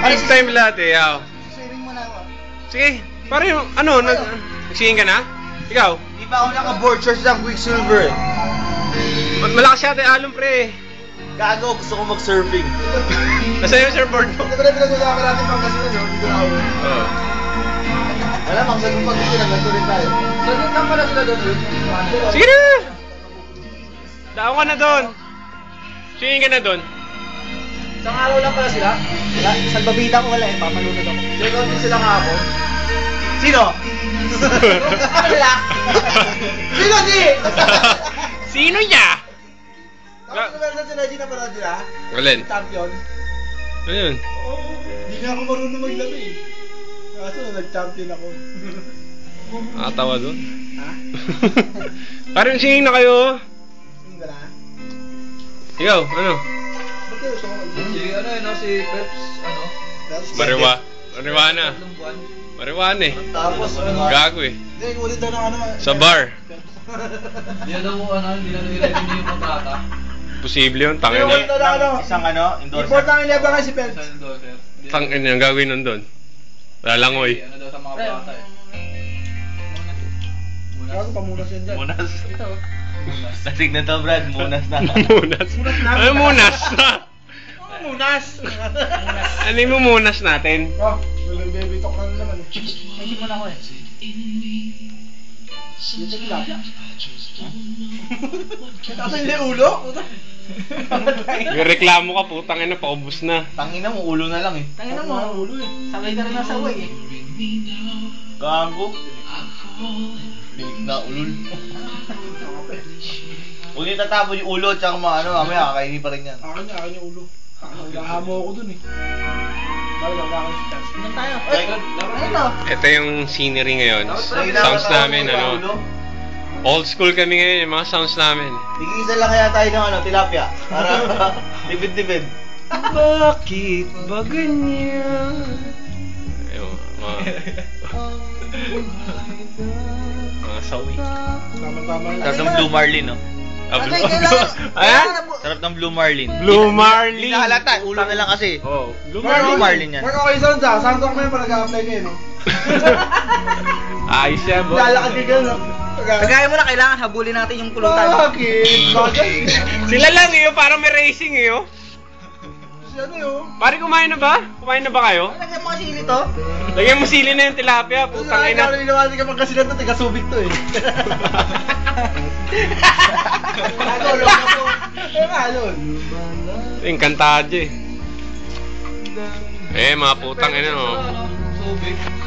Big time lahat eh, yaw. Sharing mo na ako. Sige, parang ano, nagsingin ka na? Ikaw? Di ba ako naka-board shorts ng Quicksilver eh? Malakas yata yung alon pre. Gago, gusto ko mag-surfing. Nasaan yung surfboard mo? Ito na pinag-usapan natin Pangasinan, no? Dito na ako. Oo. Malamang, sagot pag dito, naglanto rin tayo. Sagot lang pala sila doon. Sige na! Daan ka na doon. Singin ka na doon. Isang araw lang pala sila? Wala, salbabida ko wala eh, papalunod ako. Sagot din sila kahapon. Sino? Wala. Sino di? Sino niya? Tapos naman sa Legend na pala sila? Alin? Champion? Ano yun? Oo. Hindi nga ako marunong maglaro eh. Kaso nag-champion ako. Nakatawa doon. Ha? Parang singin na kayo. Sino ba na? Ikaw, ano? Ba't kayo gusto ko mag-game? Si ano yun, si Peps, ano? Marijuana. Tatlong buwan. Marijuana eh. Tapos ano? Gago eh. Hindi, ulit daw ng ano. Sa bar. Hindi na daw, ano, hindi na nire-renew yung kontrata. Posible yun, tangin Ulit na. daw ng ano. Isang ano, endorser. Import lang yung level kasi Pels. Sa endorser. Tangin na, ang gagawin nun doon. Lalangoy. Ano daw sa mga bata eh. Gago pa muna siya dyan. Munas. Ito. Lasig na to, Brad. Munas na. Munas. Ano munas? Munas! Ano yung munas natin? Oh, walang baby talk na naman eh. Hindi mo na ako eh. Dito lang. Tapos hindi ulo? May reklamo ka, putang ina, paubos na. Tangina mo, ulo na lang eh. Tangina mo. Ulo eh. Sabay ka rin nasa way eh. Gago. Pilik na ulol. Uli tatabo yung ulo, tsaka mga ano, mamaya kakainin pa rin yan. Akin yung ulo. Hamo ako dun eh. Bakit ako si Charles? Ilan tayo? Ano to? Ito yung scenery ngayon. Sounds namin, ano. Old school kami ngayon, yung mga sounds namin. Tigisa lang kaya tayo ng ano, tilapia. Para tipid-tipid. Bakit ba ganyan? Ayun, mga sawi. Tama-tama yun. Sarap ng Blue Marlin, no? Atay, kailangan. Ayan? Sarap ng Blue Marlin. Blue Marlin. Hindi nakalata, ulo na lang kasi. Oh, Blue Blue Marlin. Marlin yan. Mark, okay sounds ah. Sounds ako ngayon pa nag-a-apply ngayon, no? Ayos yan, boss. Lalakad ka gano'n, no? Kagaya mo na kailangan habulin natin yung pulutan. Bakit? Bakit? Sila lang eh, parang may racing eh. Oh. Si ano yun? Pare, kumain na ba? Kumain na ba kayo? Lagyan mo kasi ito. Lagyan mo sili na yung tilapia, putang ina. Ano yung ka Pangasinan to, taga-Subic to eh. Ano, loko po. Eh, alon. Encantado eh. Eh, mga putang ina, oh. So big.